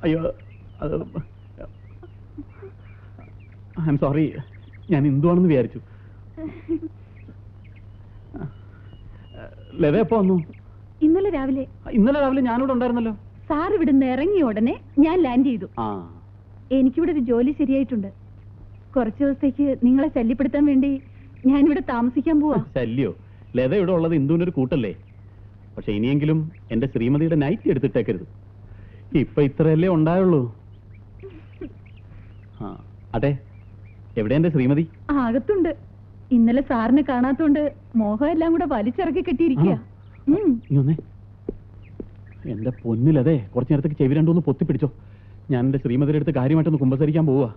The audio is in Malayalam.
അയ്യോ അത് ഐ എം സോറി, ഞാൻ ഹിന്ദുവാണെന്ന് വിചാരിച്ചു. ലത എപ്പോ വന്നു? ഇന്നലെ രാവിലെ. ഇന്നലെ രാവിലെ ഞാനിവിടെ ഉണ്ടായിരുന്നല്ലോ. സാർ ഇവിടുന്ന് ഇറങ്ങിയ ഉടനെ ഞാൻ ലാൻഡ് ചെയ്തു. എനിക്കിവിടെ ഒരു ജോലി ശരിയായിട്ടുണ്ട്. കുറച്ചു ദിവസത്തേക്ക് നിങ്ങളെ ശല്യപ്പെടുത്താൻ വേണ്ടി ഞാനിവിടെ താമസിക്കാൻ പോവാ. ശല്യോ? ലത ഇവിടെ ഉള്ളത് ഇന്ദുവിനൊരു കൂട്ടല്ലേ. പക്ഷെ ഇനിയെങ്കിലും എന്റെ ശ്രീമതിയുടെ നൈറ്റ് എടുത്തിട്ടേക്കരുത്. ഇപ്പൊ ഇത്രയല്ലേ ഉണ്ടായുള്ളൂ. അതെ, എവിടെ എന്റെ ശ്രീമതി? അകത്തുണ്ട്. ഇന്നലെ സാറിനെ കാണാത്തോണ്ട് മോഹം എല്ലാം കൂടെ വലിച്ചിറക്കി കെട്ടിയിരിക്കുക. എന്റെ പൊന്നിലതെ, കുറച്ചു നേരത്തേക്ക് ചെവി രണ്ടൊന്ന് പൊത്തിപ്പിടിച്ചോ. ഞാൻ എന്റെ ശ്രീമതിയുടെ അടുത്ത് കാര്യമായിട്ടൊന്ന് കുമ്പസരിക്കാൻ പോവാ.